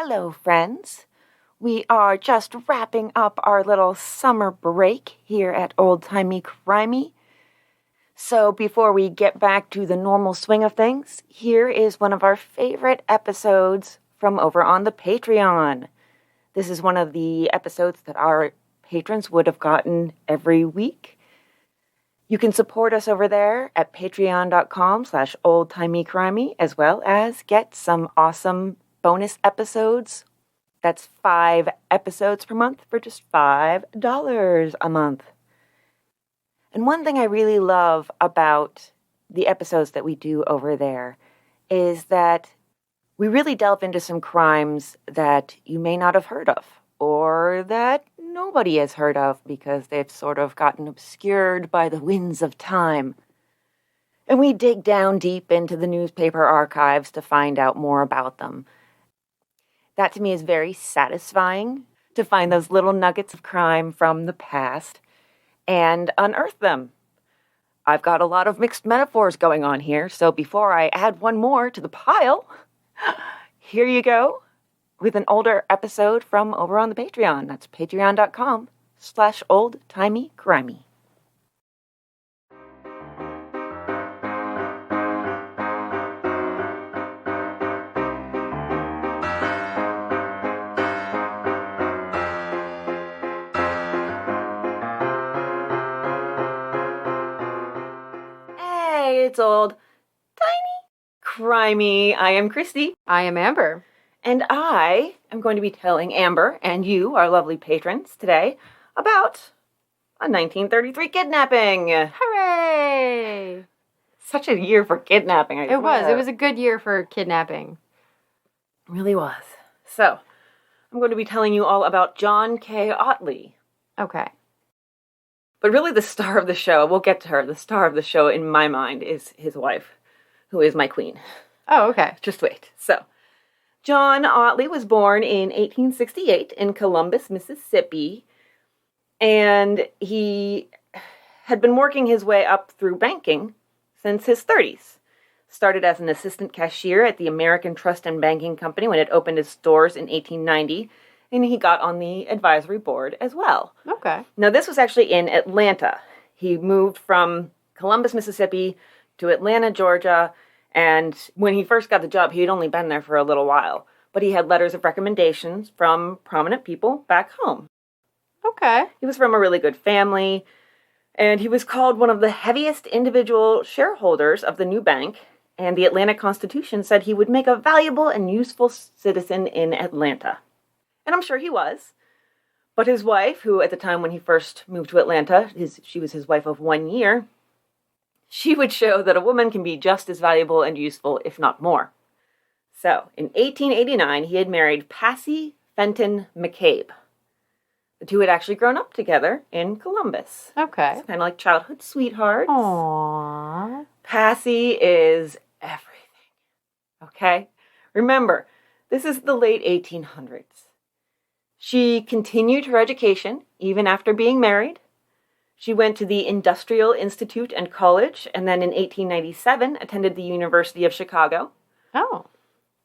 Hello, friends. We are just wrapping up our little summer break here at Old Timey Crimey. So before we get back to the normal swing of things, here is one of our favorite episodes from over on the Patreon. This is one of the episodes that our patrons would have gotten every week. You can support us over there at patreon.com/oldtimeycrimey, as well as get some awesome bonus episodes. That's 5 episodes per month for just $5 a month. And one thing I really love about the episodes that we do over there is that we really delve into some crimes that you may not have heard of, or that nobody has heard of because they've sort of gotten obscured by the winds of time. And we dig down deep into the newspaper archives to find out more about them. That to me is very satisfying, to find those little nuggets of crime from the past and unearth them. I've got a lot of mixed metaphors going on here, so before I add one more to the pile, here you go with an older episode from over on the Patreon. That's patreon.com/oldtimeycrimey. Hey, it's Old Timey Crimey. I am Christy. I am Amber. And I am going to be telling Amber and you, our lovely patrons, today about a 1933 kidnapping. Hooray! Such a year for kidnapping, I It was. swear. It was a good year for kidnapping. It really was. So, I'm going to be telling you all about John K. Ottley. Okay. But really the star of the show, we'll get to her, the star of the show in my mind is his wife, who is my queen. Oh, okay. Just wait. So, John Ottley was born in 1868 in Columbus, Mississippi, and he had been working his way up through banking since his 30s. Started as an assistant cashier at the American Trust and Banking Company when it opened its doors in 1890, and he got on the advisory board as well. Okay. Now, this was actually in Atlanta. He moved from Columbus, Mississippi to Atlanta, Georgia, and when he first got the job, he had only been there for a little while. But he had letters of recommendations from prominent people back home. Okay. He was from a really good family, and he was called one of the heaviest individual shareholders of the new bank, and the Atlanta Constitution said he would make a valuable and useful citizen in Atlanta. And I'm sure he was. But his wife, who at the time when he first moved to Atlanta, she was his wife of 1 year, she would show that a woman can be just as valuable and useful, if not more. So, in 1889, he had married Patsy Fenton McCabe. The two had actually grown up together in Columbus. Okay. It's kind of like childhood sweethearts. Aww. Patsy is everything. Okay? Remember, this is the late 1800s. She continued her education even after being married. She went to the Industrial Institute and College, and then in 1897 attended the University of Chicago. Oh.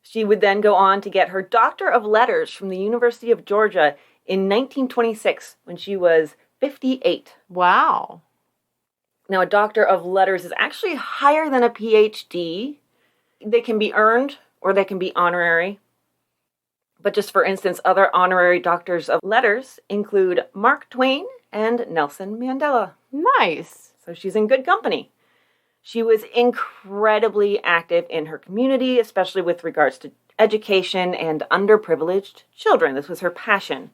She would then go on to get her Doctor of Letters from the University of Georgia in 1926 when she was 58. Wow. Now, a Doctor of Letters is actually higher than a PhD. They can be earned or they can be honorary. But just for instance, other honorary Doctors of Letters include Mark Twain and Nelson Mandela. Nice. So she's in good company. She was incredibly active in her community, especially with regards to education and underprivileged children. This was her passion.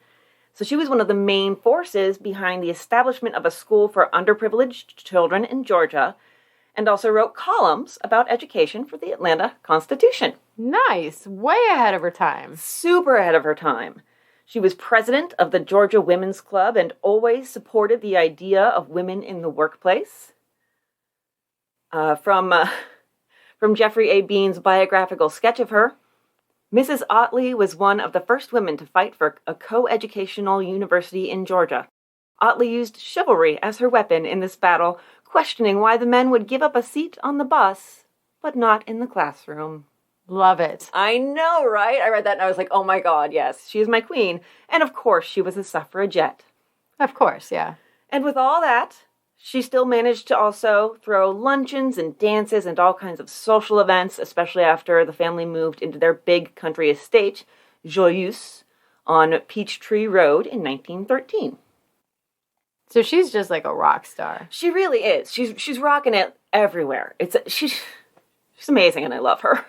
So she was one of the main forces behind the establishment of a school for underprivileged children in Georgia, and also wrote columns about education for the Atlanta Constitution. Nice. Way ahead of her time. Super ahead of her time. She was president of the Georgia Women's Club and always supported the idea of women in the workplace. From Jeffrey A. Bean's biographical sketch of her, Mrs. Ottley was one of the first women to fight for a co-educational university in Georgia. Ottley used chivalry as her weapon in this battle, questioning why the men would give up a seat on the bus, but not in the classroom. Love it. I know, right? I read that and I was like, oh my God, yes, she is my queen. And of course, she was a suffragette. Of course, yeah. And with all that, she still managed to also throw luncheons and dances and all kinds of social events, especially after the family moved into their big country estate, Joyeuse, on Peachtree Road in 1913. So she's just like a rock star. She really is. She's rocking it everywhere. She's amazing, and I love her.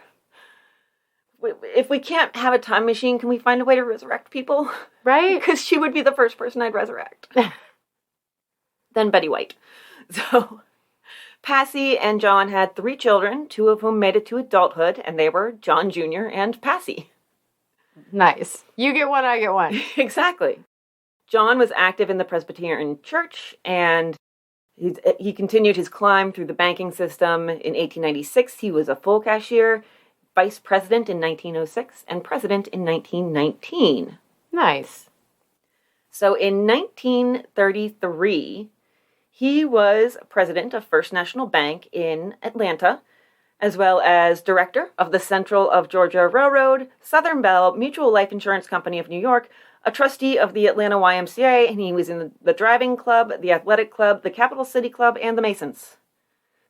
If we can't have a time machine, can we find a way to resurrect people? Right? Because she would be the first person I'd resurrect. Then Betty White. So, Passy and John had 3 children, 2 of whom made it to adulthood, and they were John Jr. and Passy. Nice. You get one, I get one. Exactly. John was active in the Presbyterian Church, and he continued his climb through the banking system. In 1896, he was a full cashier, vice president in 1906, and president in 1919. Nice. So in 1933, he was president of First National Bank in Atlanta, as well as director of the Central of Georgia Railroad, Southern Bell Mutual Life Insurance Company of New York, a trustee of the Atlanta YMCA, and he was in the Driving Club, the Athletic Club, the Capital City Club, and the Masons.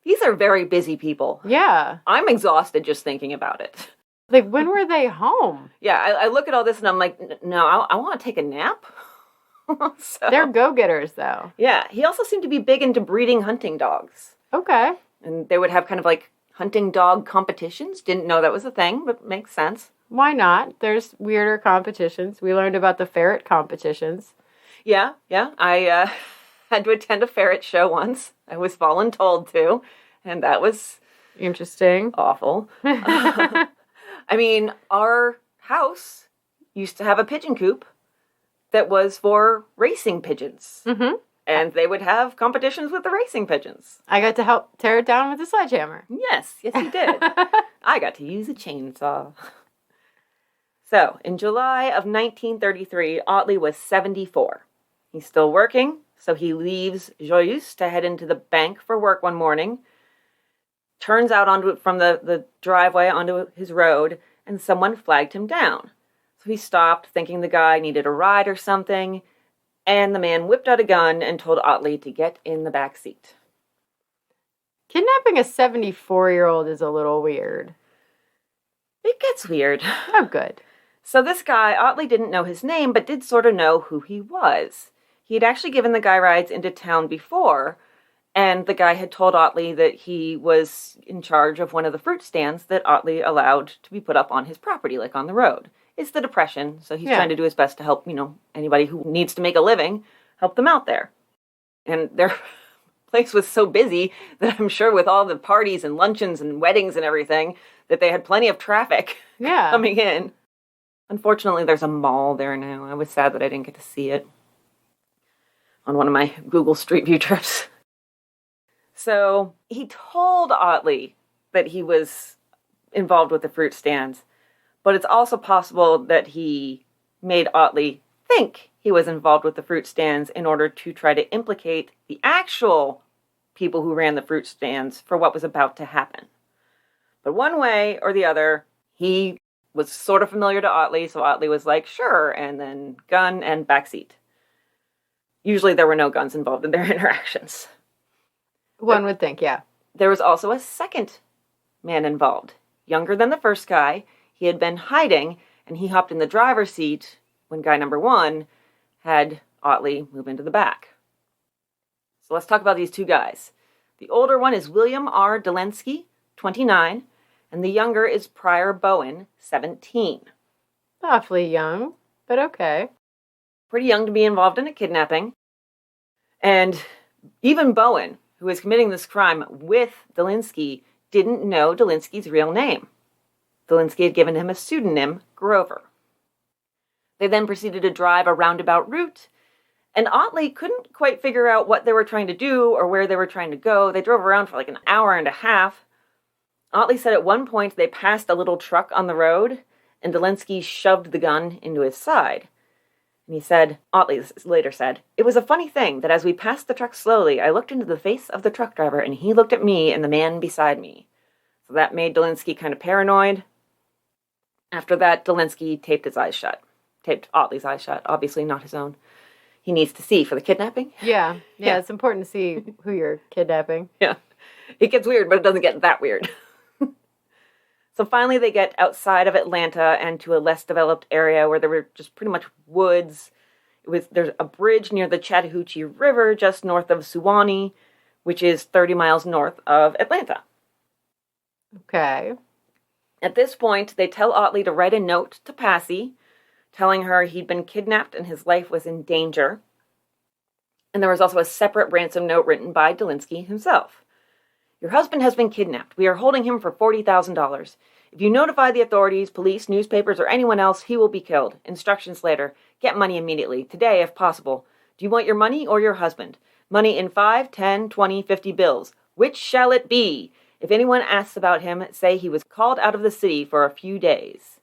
These are very busy people. Yeah. I'm exhausted just thinking about it. Like, when were they home? Yeah, I look at all this and I'm like, no, I want to take a nap. So, They're go-getters, though. yeah, he also seemed to be big into breeding hunting dogs. Okay. And they would have kind of like hunting dog competitions. Didn't know that was a thing, but makes sense. Why not? There's weirder competitions. We learned about the ferret competitions. Yeah. I had to attend a ferret show once. I was voluntold to, and that was Interesting. awful. I mean, our house used to have a pigeon coop that was for racing pigeons. Mm-hmm. And they would have competitions with the racing pigeons. I got to help tear it down with a sledgehammer. Yes, you did. I got to use a chainsaw. So, in July of 1933, Ottley was 74. He's still working, so he leaves Joyeuse to head into the bank for work one morning, turns out from the driveway onto his road, and someone flagged him down. So he stopped, thinking the guy needed a ride or something, and the man whipped out a gun and told Ottley to get in the back seat. Kidnapping a 74-year-old is a little weird. It gets weird. Oh, good. So this guy, Ottley didn't know his name, but did sort of know who he was. He had actually given the guy rides into town before, and the guy had told Ottley that he was in charge of one of the fruit stands that Ottley allowed to be put up on his property, like on the road. It's the Depression, so he's trying to do his best to help, anybody who needs to make a living, help them out there. And their place was so busy that I'm sure with all the parties and luncheons and weddings and everything, that they had plenty of traffic coming in. Unfortunately, there's a mall there now. I was sad that I didn't get to see it on one of my Google Street View trips. So he told Ottley that he was involved with the fruit stands, but it's also possible that he made Ottley think he was involved with the fruit stands in order to try to implicate the actual people who ran the fruit stands for what was about to happen. But one way or the other, he was sort of familiar to Ottley, so Ottley was like, sure, and then gun and backseat. Usually there were no guns involved in their interactions. One would think, yeah. There was also a second man involved, younger than the first guy. He had been hiding, and he hopped in the driver's seat when guy number 1 had Ottley move into the back. So let's talk about these 2 guys. The older one is William R. Delensky, 29, and the younger is Pryor Bowen, 17. Awfully young, but okay. Pretty young to be involved in a kidnapping. And even Bowen, who was committing this crime with Delensky, didn't know Delensky's real name. Delensky had given him a pseudonym, Grover. They then proceeded to drive a roundabout route, and Ottley couldn't quite figure out what they were trying to do or where they were trying to go. They drove around for like an hour and a half. Ottley said at one point they passed a little truck on the road, and Delensky shoved the gun into his side. And he said, Ottley later said, "It was a funny thing that as we passed the truck slowly, I looked into the face of the truck driver, and he looked at me and the man beside me." So that made Delensky kind of paranoid. After that, Dolinsky taped his eyes shut. Taped Ottley's eyes shut, obviously not his own. He needs to see for the kidnapping. Yeah, it's important to see who you're kidnapping. Yeah. It gets weird, but it doesn't get that weird. So finally they get outside of Atlanta and to a less developed area where there were just pretty much woods. There's a bridge near the Chattahoochee River just north of Suwanee, which is 30 miles north of Atlanta. Okay. At this point, they tell Ottley to write a note to Passy, telling her he'd been kidnapped and his life was in danger. And there was also a separate ransom note written by Dolinsky himself. Your husband has been kidnapped. We are holding him for $40,000. If you notify the authorities, police, newspapers, or anyone else, he will be killed. Instructions later. Get money immediately. Today, if possible. Do you want your money or your husband? Money in 5, 10, 20, 50 bills. Which shall it be? If anyone asks about him, say he was called out of the city for a few days.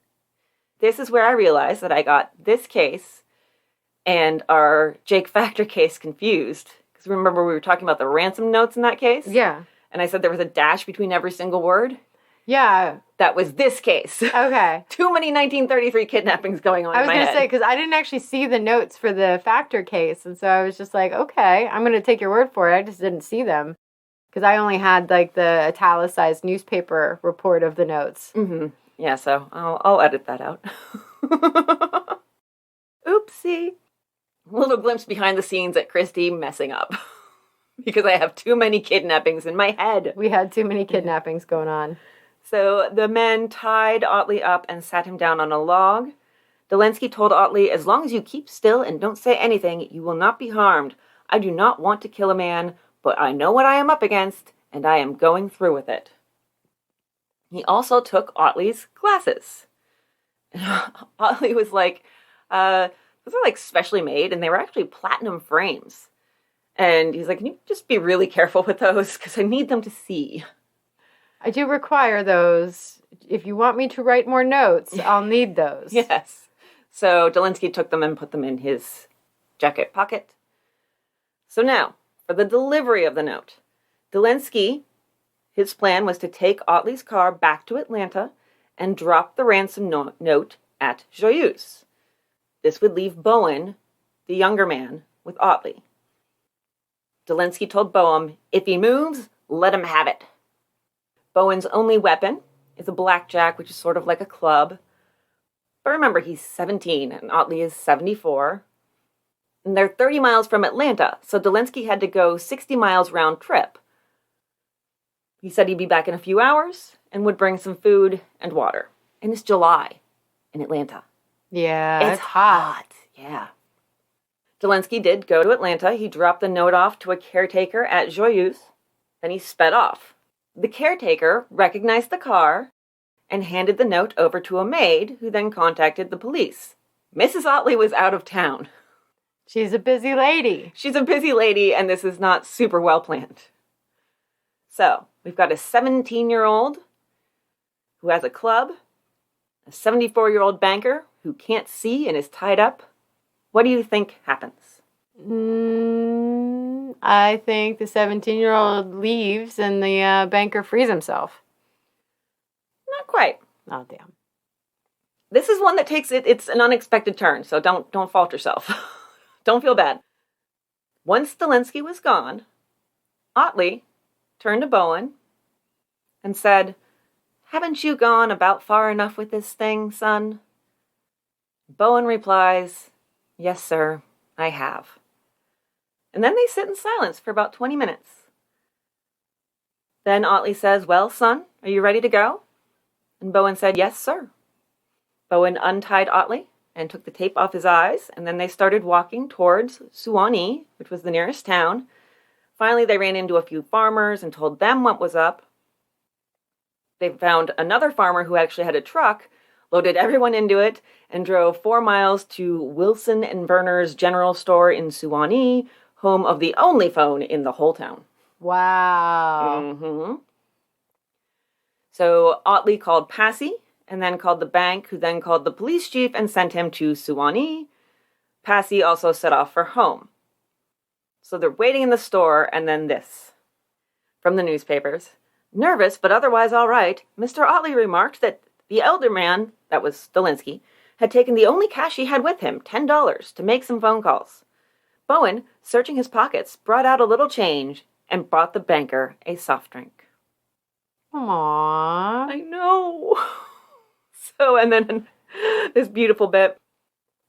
This is where I realized that I got this case and our Jake Factor case confused. Because remember we were talking about the ransom notes in that case? Yeah. And I said there was a dash between every single word? Yeah. That was this case. Okay. Too many 1933 kidnappings going on in my head. I was going to say, because I didn't actually see the notes for the Factor case. And so I was just like, okay, I'm going to take your word for it. I just didn't see them. Because I only had, like, the italicized newspaper report of the notes. Mm-hmm. Yeah, so I'll edit that out. Oopsie. A little glimpse behind the scenes at Christy messing up. Because I have too many kidnappings in my head. We had too many kidnappings going on. So the men tied Ottley up and sat him down on a log. Dolinsky told Ottley, as long as you keep still and don't say anything, you will not be harmed. I do not want to kill a man, but I know what I am up against, and I am going through with it. He also took Ottley's glasses. Ottley was like, those are like specially made, and they were actually platinum frames. And he's like, can you just be really careful with those? Because I need them to see. I do require those. If you want me to write more notes, I'll need those. Yes. So Dolinsky took them and put them in his jacket pocket. So now, for the delivery of the note. Dolinsky, his plan was to take Ottley's car back to Atlanta and drop the ransom note at Joyeuse. This would leave Bowen, the younger man, with Ottley. Dolinsky told Bowen, if he moves, let him have it. Bowen's only weapon is a blackjack, which is sort of like a club. But remember, he's 17 and Ottley is 74. And they're 30 miles from Atlanta, so Dolinsky had to go 60 miles round trip. He said he'd be back in a few hours and would bring some food and water. And it's July in Atlanta. Yeah, it's hot. Yeah. Dolinsky did go to Atlanta. He dropped the note off to a caretaker at Joyeuse. Then he sped off. The caretaker recognized the car and handed the note over to a maid who then contacted the police. Mrs. Ottley was out of town. She's a busy lady. She's a busy lady, and this is not super well planned. So, we've got a 17-year-old who has a club, a 74-year-old banker who can't see and is tied up. What do you think happens? I think the 17-year-old leaves and the banker frees himself. Not quite. Oh, damn. This is one that takes it's an unexpected turn, so don't fault yourself. Don't feel bad. Once Dolinsky was gone, Ottley turned to Bowen and said, haven't you gone about far enough with this thing, son? Bowen replies, yes, sir, I have. And then they sit in silence for about 20 minutes. Then Ottley says, well, son, are you ready to go? And Bowen said, yes, sir. Bowen untied Ottley and took the tape off his eyes, and then they started walking towards Suwanee, which was the nearest town. Finally, they ran into a few farmers and told them what was up. They found another farmer who actually had a truck, loaded everyone into it, and drove 4 miles to Wilson and Verner's general store in Suwanee, home of the only phone in the whole town. Wow. Mm-hmm. So Ottley called Passy, and then called the bank, who then called the police chief and sent him to Suwanee. Passy also set off for home. So they're waiting in the store, and then this. From the newspapers. Nervous, but otherwise all right, Mr. Ottley remarked that The elder man, that was Dolinsky, had taken the only cash he had with him, $10, to make some phone calls. Bowen, searching his pockets, brought out a little change and bought the banker a soft drink. Aww. I know. So, and then this beautiful bit,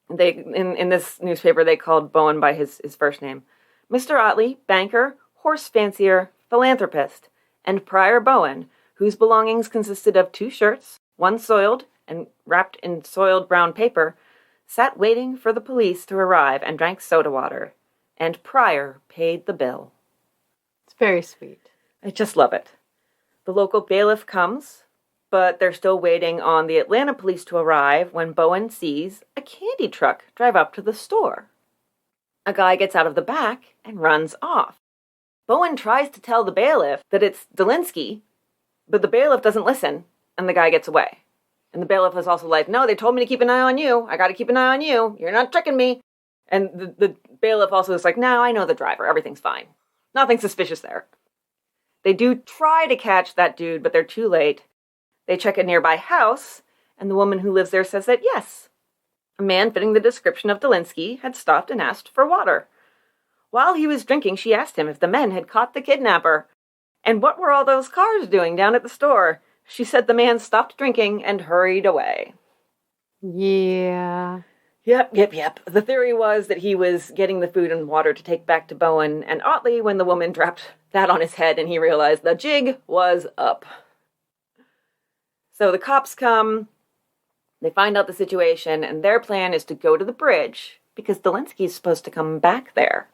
they in this newspaper, they called Bowen by his first name. Mr. Ottley, banker, horse fancier, philanthropist, and Prior Bowen, whose belongings consisted of 2 shirts, one soiled and wrapped in soiled brown paper, sat waiting for the police to arrive and drank soda water, and Prior paid the bill. It's very sweet. I just love it. The local bailiff comes, but they're still waiting on the Atlanta police to arrive when Bowen sees a candy truck drive up to the store. A guy gets out of the back and runs off. Bowen tries to tell the bailiff that it's Dolinsky, but the bailiff doesn't listen, and the guy gets away. And the bailiff is also like, no, they told me to keep an eye on you. I got to keep an eye on you. You're not tricking me. And the bailiff also is like, no, I know the driver. Everything's fine. Nothing suspicious there. They do try to catch that dude, but they're too late. They check a nearby house, and the woman who lives there says that, yes, a man fitting the description of Dolinsky had stopped and asked for water. While he was drinking, she asked him if the men had caught the kidnapper. And what were all those cars doing down at the store? She said the man stopped drinking and hurried away. Yeah. Yep. The theory was that he was getting the food and water to take back to Bowen and Ottley when the woman dropped that on his head and he realized the jig was up. So the cops come, they find out the situation, and their plan is to go to the bridge because Dolinsky's supposed to come back there.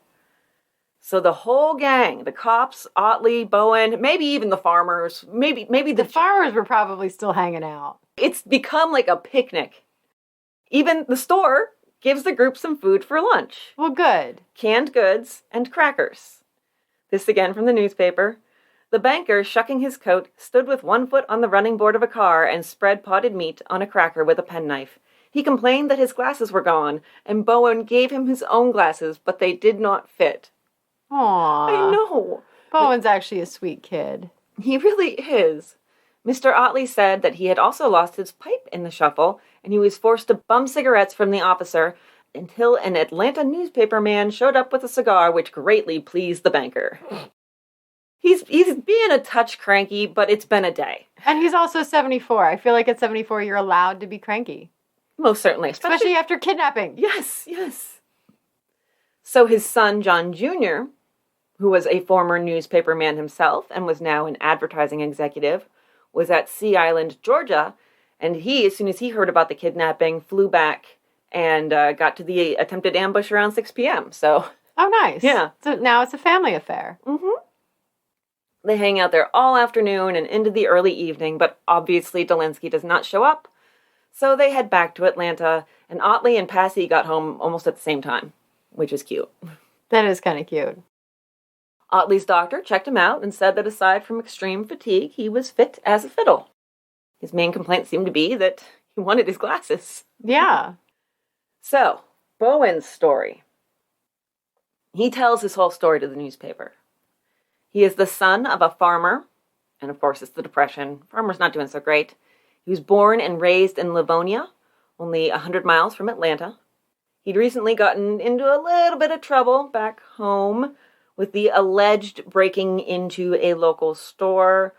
So the whole gang, the cops, Ottley, Bowen, maybe even the farmers, maybe the farmers were probably still hanging out. It's become like a picnic. Even the store gives the group some food for lunch. Well, good. Canned goods and crackers. This again from the newspaper. The banker, shucking his coat, stood with one foot on the running board of a car and spread potted meat on a cracker with a penknife. He complained that his glasses were gone, and Bowen gave him his own glasses, but they did not fit. Aww. I know. Bowen's actually a sweet kid. He really is. Mr. Ottley said that he had also lost his pipe in the shuffle, and he was forced to bum cigarettes from the officer until an Atlanta newspaper man showed up with a cigar, which greatly pleased the banker. He's being a touch cranky, but it's been a day. And he's also 74. I feel like at 74 you're allowed to be cranky. Most certainly. Especially after kidnapping. Yes. So his son, John Jr., who was a former newspaper man himself and was now an advertising executive, was at Sea Island, Georgia, and he, as soon as he heard about the kidnapping, flew back and got to the attempted ambush around 6 p.m. So, oh, nice. Yeah. So now it's a family affair. Mm-hmm. They hang out there all afternoon and into the early evening, but obviously Dolinsky does not show up. So they head back to Atlanta, and Ottley and Passy got home almost at the same time, which is cute. That is kind of cute. Ottley's doctor checked him out and said that aside from extreme fatigue, he was fit as a fiddle. His main complaint seemed to be that he wanted his glasses. Yeah. So, Bowen's story. He tells his whole story to the newspaper. He is the son of a farmer, and of course it's the Depression. Farmer's not doing so great. He was born and raised in Livonia, only 100 miles from Atlanta. He'd recently gotten into a little bit of trouble back home with the alleged breaking into a local store,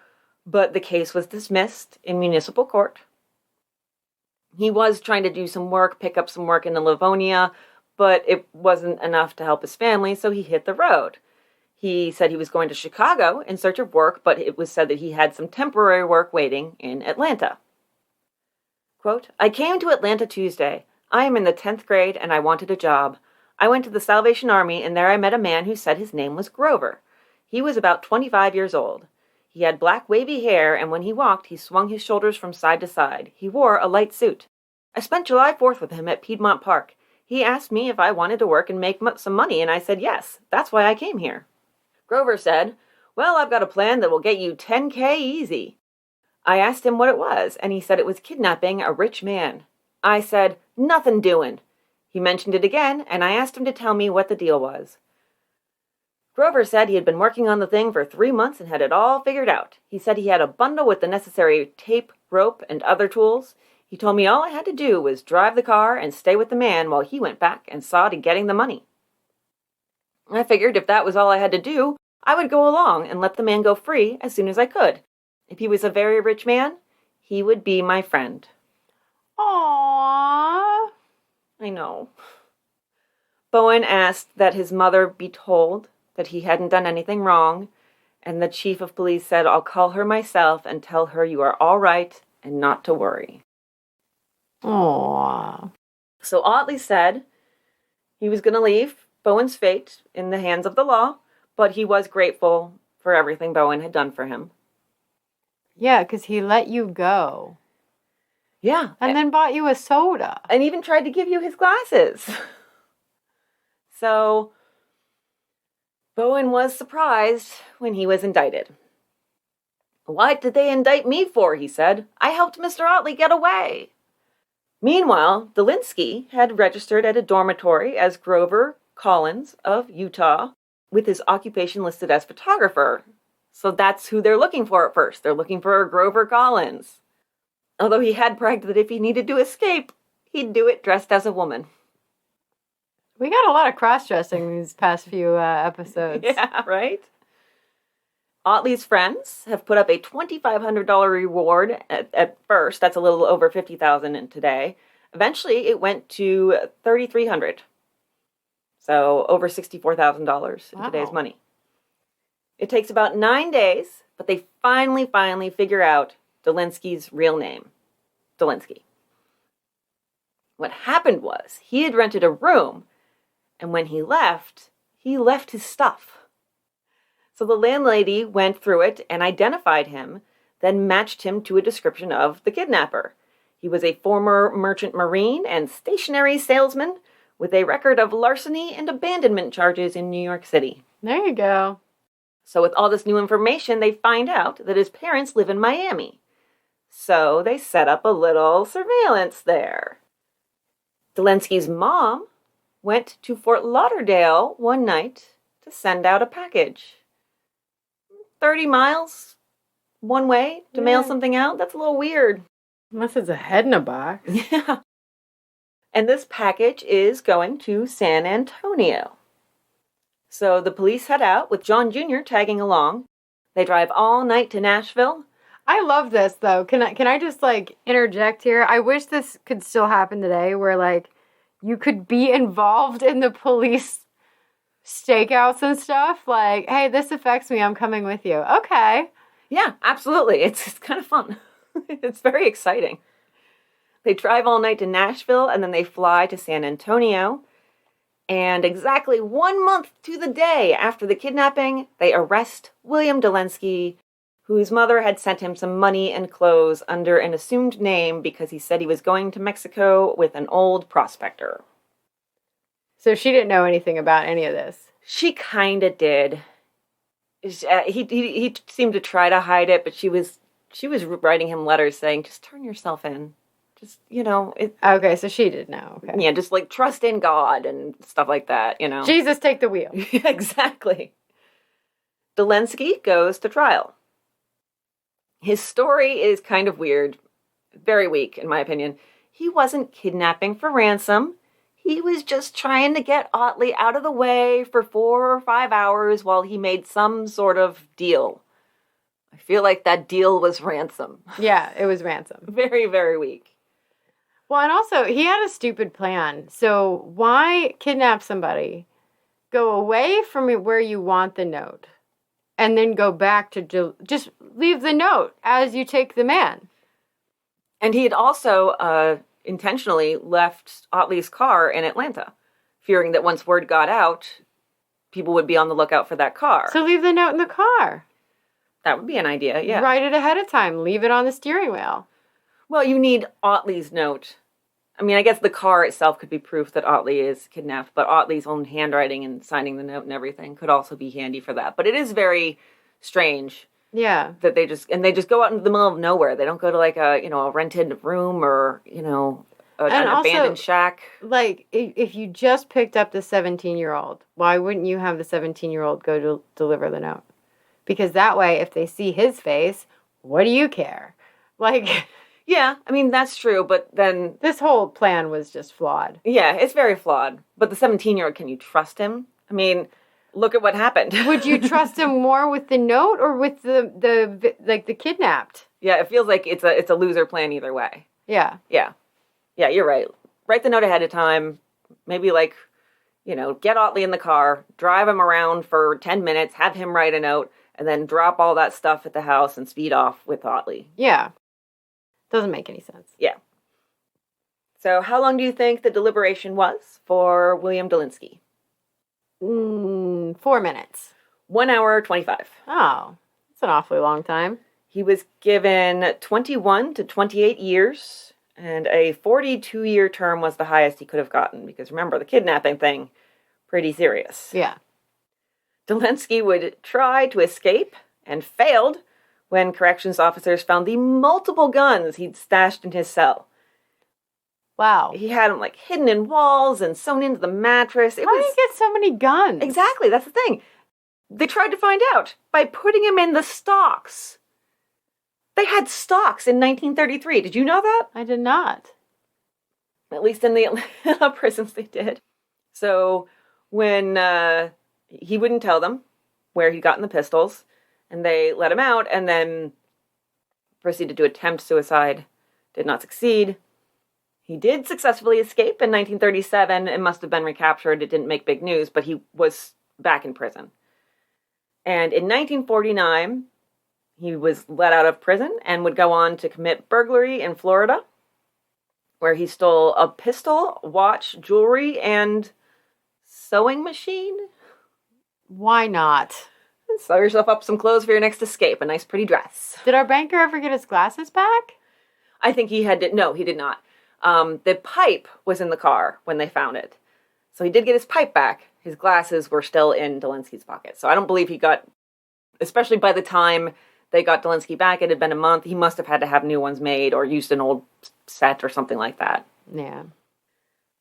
but the case was dismissed in municipal court. He was trying to do some work, pick up some work in Livonia, but it wasn't enough to help his family, so he hit the road. He said he was going to Chicago in search of work, but it was said that he had some temporary work waiting in Atlanta. Quote, I came to Atlanta Tuesday. I am in the 10th grade and I wanted a job. I went to the Salvation Army and there I met a man who said his name was Grover. He was about 25 years old. He had black wavy hair and when he walked, he swung his shoulders from side to side. He wore a light suit. I spent July 4th with him at Piedmont Park. He asked me if I wanted to work and make some money and I said yes. That's why I came here. Grover said, well, I've got a plan that will get you $10K easy. I asked him what it was, and he said it was kidnapping a rich man. I said, nothing doing. He mentioned it again, and I asked him to tell me what the deal was. Grover said he had been working on the thing for 3 months and had it all figured out. He said he had a bundle with the necessary tape, rope, and other tools. He told me all I had to do was drive the car and stay with the man while he went back and saw to getting the money. I figured if that was all I had to do, I would go along and let the man go free as soon as I could. If he was a very rich man, he would be my friend. Aww. I know. Bowen asked that his mother be told that he hadn't done anything wrong, and the chief of police said, I'll call her myself and tell her you are all right and not to worry. Aww. So Ottley said he was going to leave Bowen's fate in the hands of the law, but he was grateful for everything Bowen had done for him. Yeah, because he let you go. Yeah. And then bought you a soda. And even tried to give you his glasses. So Bowen was surprised when he was indicted. What did they indict me for, he said. I helped Mr. Ottley get away. Meanwhile, Delinsky had registered at a dormitory as Grover Collins of Utah, with his occupation listed as photographer. So that's who they're looking for at first. They're looking for Grover Collins. Although he had bragged that if he needed to escape, he'd do it dressed as a woman. We got a lot of cross-dressing these past few episodes. Yeah, right? Ottley's friends have put up a $2,500 reward at first. That's a little over $50,000 in today. Eventually, it went to $3,300. So over $64,000 in today's money. It takes about 9 days, but they finally figure out Delinsky's real name. Delinsky. What happened was he had rented a room, and when he left his stuff. So the landlady went through it and identified him, then matched him to a description of the kidnapper. He was a former merchant marine and stationery salesman with a record of larceny and abandonment charges in New York City. There you go. So with all this new information, they find out that his parents live in Miami. So they set up a little surveillance there. Delinsky's mom went to Fort Lauderdale one night to send out a package. 30 miles one way to mail something out? That's a little weird. Unless it's a head in a box. Yeah. And this package is going to San Antonio. So the police head out with John Jr. tagging along. They drive all night to Nashville. I love this, though. Can I just, interject here? I wish this could still happen today where, you could be involved in the police stakeouts and stuff. Like, hey, this affects me. I'm coming with you. Okay. Yeah, absolutely. It's kind of fun. It's very exciting. They drive all night to Nashville, and then they fly to San Antonio. And exactly 1 month to the day after the kidnapping, they arrest William Delinsky, whose mother had sent him some money and clothes under an assumed name because he said he was going to Mexico with an old prospector. So she didn't know anything about any of this? She kind of did. He seemed to try to hide it, but she was writing him letters saying, just turn yourself in. Just, Okay, so she did know. Okay. Yeah, just trust in God and stuff like that, Jesus, take the wheel. Exactly. Delinsky goes to trial. His story is kind of weird. Very weak, in my opinion. He wasn't kidnapping for ransom. He was just trying to get Ottley out of the way for 4 or 5 hours while he made some sort of deal. I feel like that deal was ransom. Yeah, it was ransom. Very, very weak. Well, and also, he had a stupid plan. So why kidnap somebody, go away from where you want the note, and then go back to just leave the note as you take the man? And he had also intentionally left Ottley's car in Atlanta, fearing that once word got out, people would be on the lookout for that car. So leave the note in the car. That would be an idea, yeah. Write it ahead of time. Leave it on the steering wheel. Well, you need Ottley's note. I mean, I guess the car itself could be proof that Ottley is kidnapped, but Ottley's own handwriting and signing the note and everything could also be handy for that. But it is very strange. Yeah. That they just go out into the middle of nowhere. They don't go to a rented room or, an abandoned shack. Like, if you just picked up the 17-year-old, why wouldn't you have the 17-year-old go to deliver the note? Because that way, if they see his face, what do you care? Like... Yeah, I mean, that's true, but then... This whole plan was just flawed. Yeah, it's very flawed. But the 17-year-old, can you trust him? I mean, look at what happened. Would you trust him more with the note or with the kidnapped? Yeah, it feels like it's a loser plan either way. Yeah. Yeah. Yeah, you're right. Write the note ahead of time. Maybe, like, get Ottley in the car, drive him around for 10 minutes, have him write a note, and then drop all that stuff at the house and speed off with Ottley. Yeah. Doesn't make any sense. Yeah. So how long do you think the deliberation was for William Dolinsky? 4 minutes. 1 hour, 25. Oh, that's an awfully long time. He was given 21 to 28 years, and a 42-year term was the highest he could have gotten, because remember, the kidnapping thing, pretty serious. Yeah. Dolinsky would try to escape and failed when corrections officers found the multiple guns he'd stashed in his cell. Wow. He had them, like, hidden in walls and sewn into the mattress. How did he get so many guns? Exactly, that's the thing. They tried to find out by putting him in the stocks. They had stocks in 1933. Did you know that? I did not. At least in the Atlanta prisons they did. So when he wouldn't tell them where he'd gotten the pistols, and they let him out, and then proceeded to attempt suicide. Did not succeed. He did successfully escape in 1937 and must have been recaptured. It didn't make big news, but he was back in prison. And in 1949, he was let out of prison and would go on to commit burglary in Florida, where he stole a pistol, watch, jewelry, and sewing machine. Why not? Sew yourself up some clothes for your next escape. A nice, pretty dress. Did our banker ever get his glasses back? I think he had to... No, he did not. The pipe was in the car when they found it. So he did get his pipe back. His glasses were still in Dolinsky's pocket. So I don't believe he got... Especially by the time they got Dolinsky back, it had been a month. He must have had to have new ones made or used an old set or something like that. Yeah.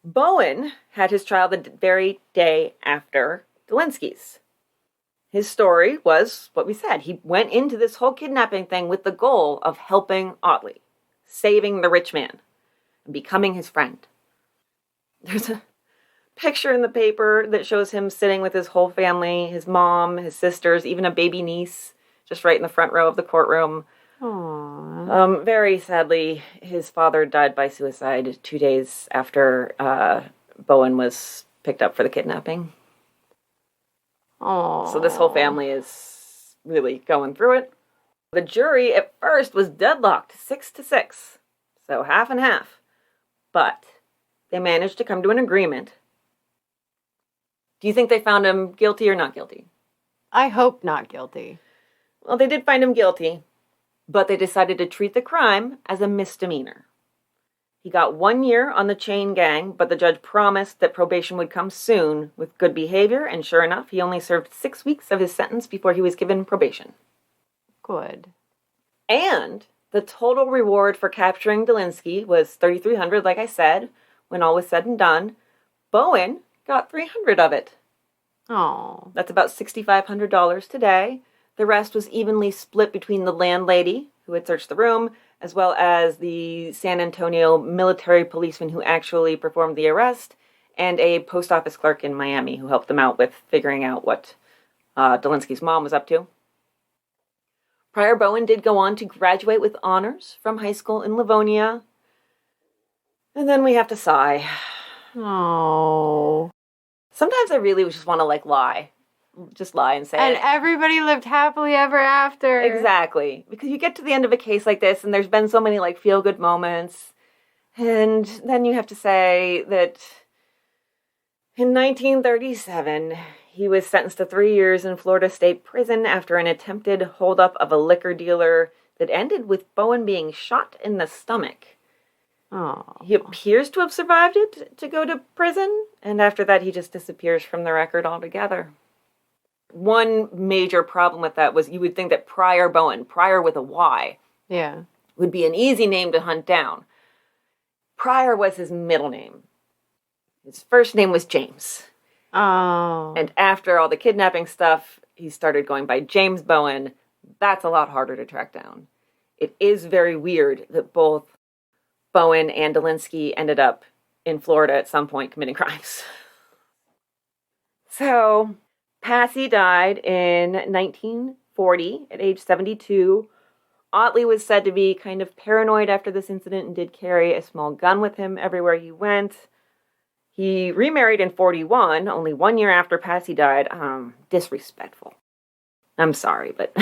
Bowen had his trial the very day after Dolinsky's. His story was what we said. He went into this whole kidnapping thing with the goal of helping Ottley, saving the rich man, and becoming his friend. There's a picture in the paper that shows him sitting with his whole family, his mom, his sisters, even a baby niece, just right in the front row of the courtroom. Aww. Very sadly, his father died by suicide 2 days after Bowen was picked up for the kidnapping. Aww. So this whole family is really going through it. The jury at first was deadlocked 6-6, so half and half. But they managed to come to an agreement. Do you think they found him guilty or not guilty? I hope not guilty. Well, they did find him guilty, but they decided to treat the crime as a misdemeanor. He got 1 year on the chain gang, but the judge promised that probation would come soon with good behavior, and sure enough, he only served 6 weeks of his sentence before he was given probation. Good. And the total reward for capturing Dolinsky was $3,300, like I said. When all was said and done, Bowen got $300 of it. Oh. That's about $6,500 today. The rest was evenly split between the landlady, who had searched the room, as well as the San Antonio military policeman who actually performed the arrest, and a post office clerk in Miami who helped them out with figuring out what Dolinsky's mom was up to. Prior Bowen did go on to graduate with honors from high school in Livonia. And then we have to sigh. Oh. Sometimes I really just want to, lie. Just lie and say And it. everybody lived happily ever after. Exactly. Because you get to the end of a case like this, and there's been so many, feel-good moments. And then you have to say that in 1937, he was sentenced to 3 years in Florida State Prison after an attempted holdup of a liquor dealer that ended with Bowen being shot in the stomach. Oh. He appears to have survived it to go to prison, and after that he just disappears from the record altogether. One major problem with that was you would think that Prior Bowen, Prior with a Y, Yeah. would be an easy name to hunt down. Pryor was his middle name. His first name was James. Oh. And after all the kidnapping stuff, he started going by James Bowen. That's a lot harder to track down. It is very weird that both Bowen and Delinsky ended up in Florida at some point committing crimes. So, Passy died in 1940 at age 72. Ottley was said to be kind of paranoid after this incident and did carry a small gun with him everywhere he went. He remarried in 41, only 1 year after Passy died. Disrespectful. I'm sorry, but...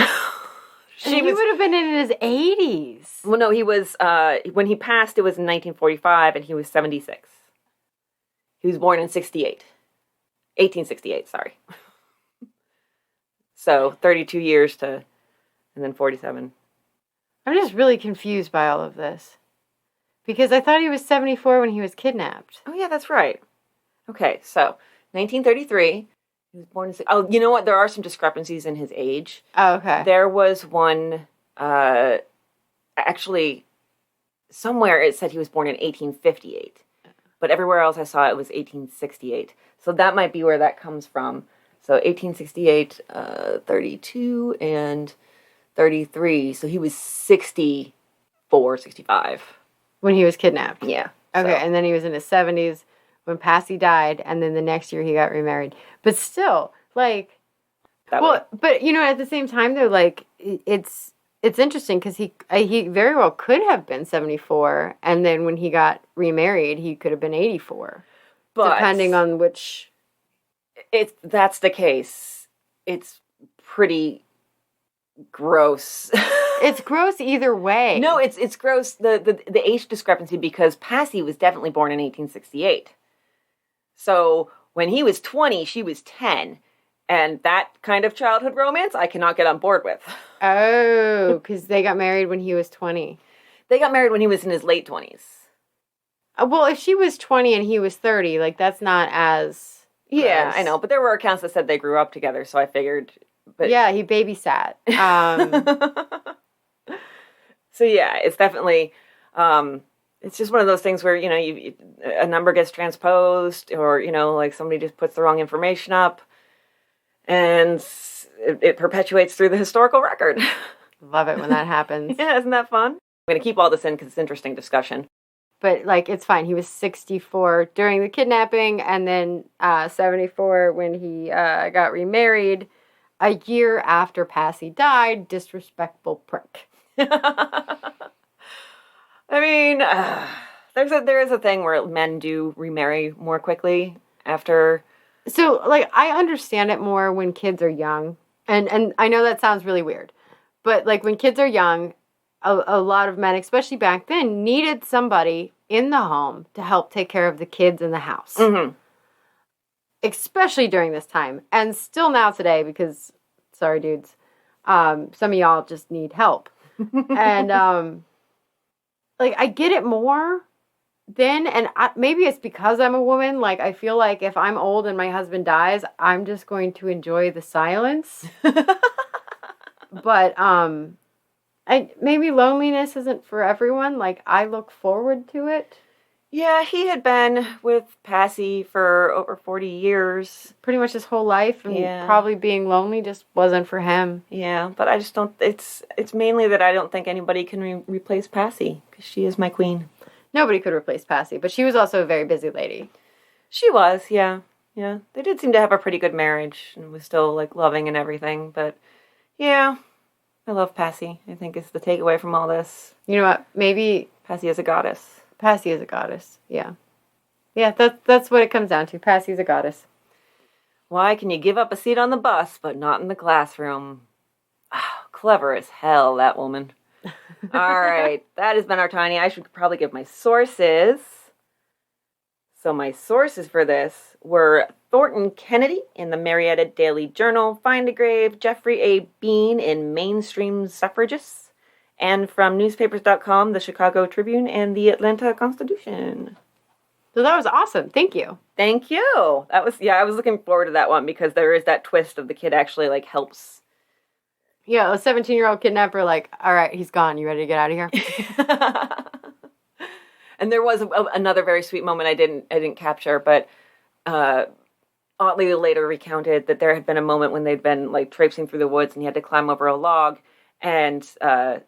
He would have been in his 80s. Well, no, he was... when he passed, it was in 1945, and he was 76. He was born in 1868, sorry. So, 32 years to... and then 47. I'm just really confused by all of this. Because I thought he was 74 when he was kidnapped. Oh, yeah, that's right. Okay, so, 1933, he was born in... Oh, you know what? There are some discrepancies in his age. Oh, okay. There was one, actually, somewhere it said he was born in 1858. But everywhere else I saw it was 1868. So that might be where that comes from. So 1868, 32, and 33. So he was 64, 65. When he was kidnapped? Yeah. Okay, so. And then he was in his 70s when Passy died, and then the next year he got remarried. But still, like... But, you know, at the same time, though, like, it's interesting because he very well could have been 74, and then when he got remarried, he could have been 84. But depending on which... If that's the case, it's pretty gross. It's gross either way. No, it's gross, the age discrepancy, because Passy was definitely born in 1868. So when he was 20, she was 10. And that kind of childhood romance, I cannot get on board with. Oh, because they got married when he was 20. They got married when he was in his late 20s. Well, if she was 20 and he was 30, like, that's not as... Yeah, gross. I know. But there were accounts that said they grew up together, so I figured... But... Yeah, he babysat. So, yeah, it's definitely... it's just one of those things where, you know, a number gets transposed, or, you know, like somebody just puts the wrong information up, and it perpetuates through the historical record. Love it when that happens. Yeah, isn't that fun? I'm going to keep all this in because it's interesting discussion. But, like, it's fine. He was 64 during the kidnapping, and then 74 when he got remarried. A year after Passy died, disrespectful prick. I mean, there is a thing where men do remarry more quickly after. So, like, I understand it more when kids are young. And I know that sounds really weird. But, like, when kids are young, a lot of men, especially back then, needed somebody in the home to help take care of the kids in the house. Mm-hmm. Especially during this time. And still now today, because, sorry, dudes, some of y'all just need help. And, like, I get it more then, and maybe it's because I'm a woman. Like, I feel like if I'm old and my husband dies, I'm just going to enjoy the silence. But, maybe loneliness isn't for everyone. Like, I look forward to it. Yeah, he had been with Passy for over 40 years. Pretty much his whole life, and probably being lonely just wasn't for him. Yeah, but I just don't, it's mainly that I don't think anybody can replace Passy, because she is my queen. Nobody could replace Passy, but she was also a very busy lady. She was, yeah. Yeah, they did seem to have a pretty good marriage, and was still, like, loving and everything, but, yeah, I love Passy, I think is the takeaway from all this. You know what, maybe... Passy is a goddess. Passy is a goddess, yeah. Yeah, that's what it comes down to. Passy's a goddess. Why can you give up a seat on the bus, but not in the classroom? Oh, clever as hell, that woman. All right, that has been our Tiny. I should probably give my sources. So my sources for this were Thornton Kennedy in the Marietta Daily Journal, Findagrave, Jeffrey A. Bean in Mainstream Suffragists, and from newspapers.com, the Chicago Tribune, and the Atlanta Constitution. So that was awesome. Thank you. Thank you. That was, I was looking forward to that one because there is that twist of the kid actually, like, helps. Yeah, a 17-year-old kidnapper, like, all right, he's gone. You ready to get out of here? And there was another very sweet moment I didn't capture, but Ottley later recounted that there had been a moment when they'd been like traipsing through the woods and he had to climb over a log, and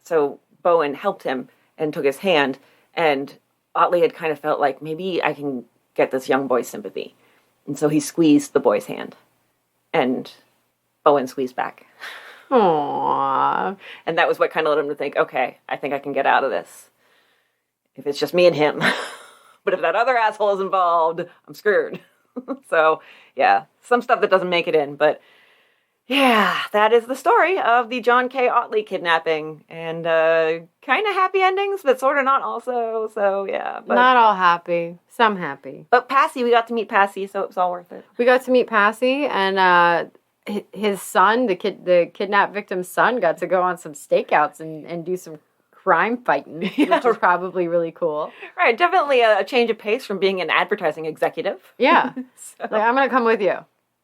so Bowen helped him and took his hand, and Ottley had kind of felt like maybe I can get this young boy's sympathy, and so he squeezed the boy's hand, and Bowen squeezed back. Aww. And that was what kind of led him to think, okay, I think I can get out of this if it's just me and him. But if that other asshole is involved, I'm screwed. So, yeah, some stuff that doesn't make it in. But, yeah, that is the story of the John K. Ottley kidnapping. And kind of happy endings, but sort of not also. So, yeah. But, not all happy. Some happy. But Passy, we got to meet Passy, so it was all worth it. We got to meet Passy, and his son, the kidnapped victim's son, got to go on some stakeouts and do some crime fighting, which is probably really cool. Right, definitely a change of pace from being an advertising executive. Yeah. So. Like, I'm going to come with you.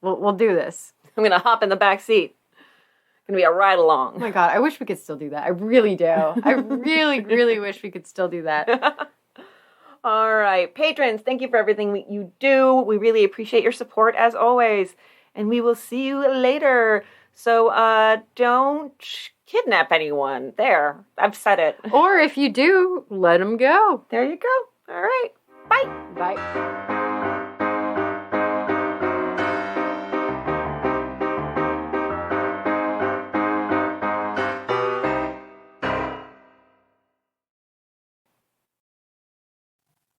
We'll do this. I'm going to hop in the back seat. It's going to be a ride along. Oh my God, I wish we could still do that. I really do. I really, really wish we could still do that. All right, patrons, thank you for everything you do. We really appreciate your support as always. And we will see you later. So don't kidnap anyone. There, I've said it. Or if you do, let them go. There you go. All right. Bye.